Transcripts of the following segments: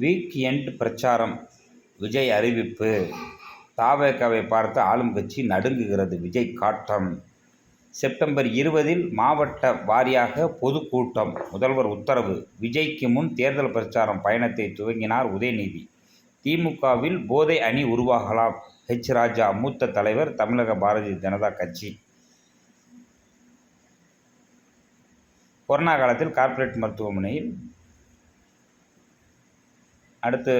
Week end பிரச்சாரம் விஜய் அறிவிப்பு. த.வே.க.வை பார்த்து ஆளும் கட்சி நடுங்குகிறது. விஜய் காட்டம். செப்டம்பர் 20 மாவட்ட வாரியாக பொதுக்கூட்டம். முதல்வர் உத்தரவு. விஜய்க்கு முன் தேர்தல் பிரச்சாரம் பயணத்தை துவங்கினார் உதயநிதி. தி.மு.க.வில் போதை அணி உருவாகலாம். ஹெச். ராஜா மூத்த தலைவர், தமிழக பாரதிய ஜனதா கட்சி. கொரோனா காலத்தில் கார்ப்பரேட் மருத்துவமனையில் அடுத்து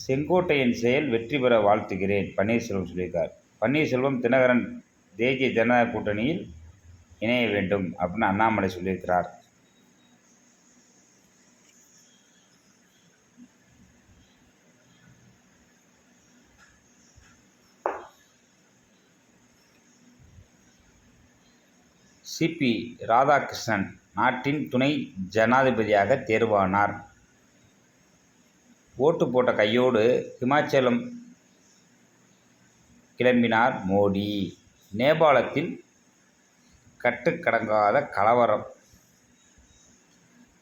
செங்கோட்டையின் செயல் வெற்றி பெற வாழ்த்துகிறேன் பன்னீர்செல்வம் சொல்லியிருக்கார். பன்னீர்செல்வம் தினகரன் தேசிய ஜனநாயக கூட்டணியில் இணைய வேண்டும் அப்படின்னு அண்ணாமலை சொல்லியிருக்கிறார். சி.பி. ராதாகிருஷ்ணன் நாட்டின் துணை ஜனாதிபதியாக தேர்வானார். ஓட்டு போட்ட கையோடு ஹிமாச்சலம் கிளம்பினார் மோடி. நேபாளத்தில் கட்டுக்கடங்காத கலவரம்.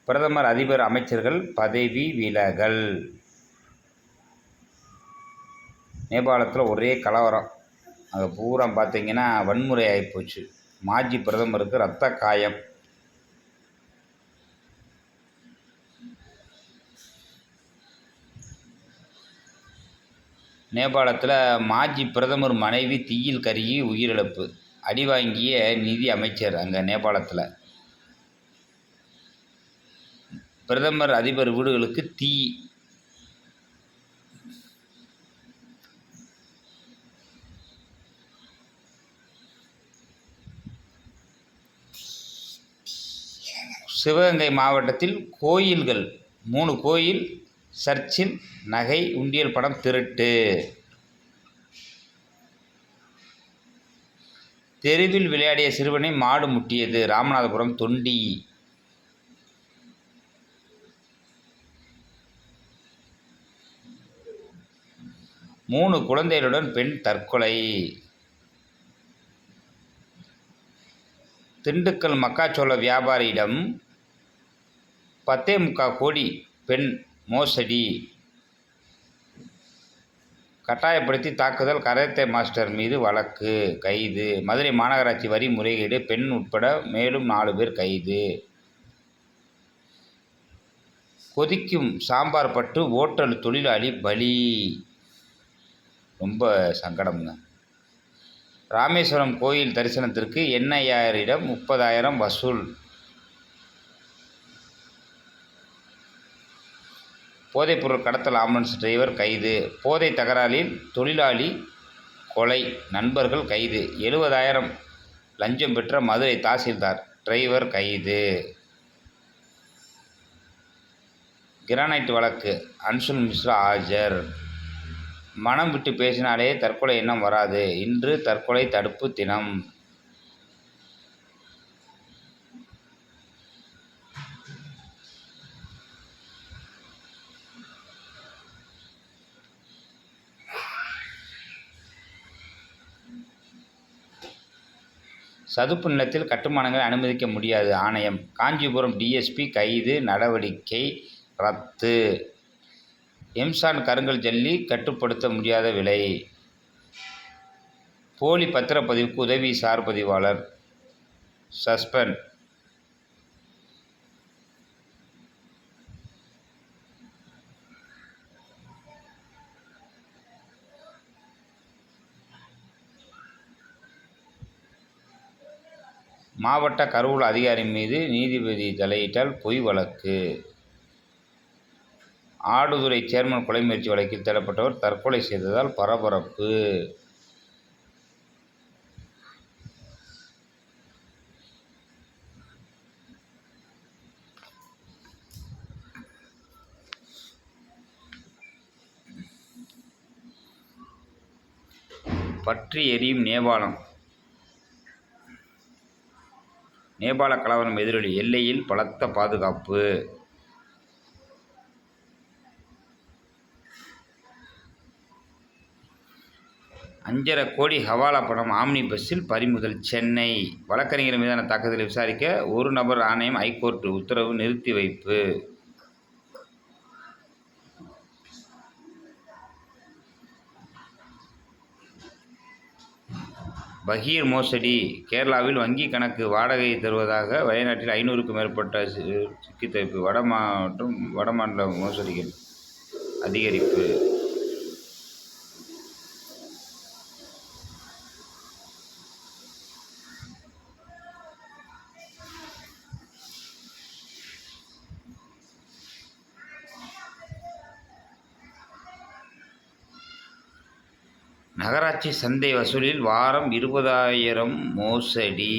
பிரதமர், அதிபர், அமைச்சர்கள் பதவி விலகல். நேபாளத்தில் ஒரே கலவரம். அங்கே பூரா பார்த்தீங்கன்னா வன்முறை ஆகிப்போச்சு. மாஜி பிரதமருக்கு இரத்த காயம். நேபாளத்தில் மாஜி பிரதமர் மனைவி தீயில் கருகி உயிரிழப்பு. அடிவாங்கிய நிதி அமைச்சர் அங்கே நேபாளத்தில். பிரதமர், அதிபர் வீடுகளுக்கு தீ. சிவகங்கை மாவட்டத்தில் கோயில்கள் 3 கோயில் சர்ச்சில் நகை உண்டியல் பணம் திருட்டு. தெருவில் விளையாடிய சிறுவனை மாடு முட்டியது. ராமநாதபுரம் தொண்டி. மூணு குழந்தைகளுடன் பெண் தற்கொலை. திண்டுக்கல் மக்காச்சோள வியாபாரியிடம் 10.25 கோடி பெண் மோசடி. கட்டாயப்படுத்தி தாக்குதல், கராத்தே மாஸ்டர் மீது வழக்கு, கைது. மதுரை மாநகராட்சி வரி முறைகேடு, பெண் உட்பட மேலும் 4 பேர் கைது. கொதிக்கும் சாம்பார் பட்டு ஓட்டல் தொழிலாளி பலி. ரொம்ப சங்கடம்ங்க. ராமேஸ்வரம் கோயில் தரிசனத்திற்கு என்ஐஆரிடம் 30,000 வசூல். போதைப்பொருள் கடத்தல் ஆம்புலன்ஸ் டிரைவர் கைது. போதை தகராறில் தொழிலாளி கொலை, நண்பர்கள் கைது. 70,000 லஞ்சம் பெற்ற மதுரை தாசில்தார், டிரைவர் கைது. கிரானைட் வழக்கு, அன்சுல் மிஸ்ரா ஆஜர். மனம் விட்டு பேசினாலே தற்கொலை எண்ணம் வராது. இன்று தற்கொலை தடுப்பு தினம். சதுப்பு நிலத்தில் கட்டுமானங்களை அனுமதிக்க முடியாது ஆணையம். காஞ்சிபுரம் டிஎஸ்பி கைது, நடவடிக்கை ரத்து. எம்சான் கருங்கல் ஜல்லி கட்டுப்படுத்த முடியாத விலை. போலி பத்திரப்பதிவுக்கு உதவி சார் பதிவாளர் சஸ்பெண்ட். மாவட்ட கருவூல அதிகாரி மீது நீதிபதி தலையிட்டால் பொய் வழக்கு. ஆடுதுறை சேர்மன் கொலை முயற்சி வழக்கில் தேடப்பட்டவர் தற்கொலை செய்ததால் பரபரப்பு. பற்றி எரியும் நேபாளம். நேபாள கலவரம் எதிரொலி. எல்லையில் பலத்த பாதுகாப்பு. $5.5 கோடி ஹவாலா பணம் ஆம்னி பஸ்ஸில் பறிமுதல். சென்னை. வழக்கறிஞர் மீதான தாக்குதலை விசாரிக்க ஒரு நபர் ஆணையம். ஐகோர்ட் உத்தரவு. நிறுத்தி வைப்பு. பகீர் மோசடி கேரளாவில் வங்கி கணக்கு வாடகை தருவதாக வயநாட்டில் 500க்கும் மேற்பட்ட சிக்கி தவிப்பு. வடமாநில மோசடிகள் அதிகரிப்பு. நகராட்சி சந்தை வசூலில் வாரம் 20,000 மோசடி.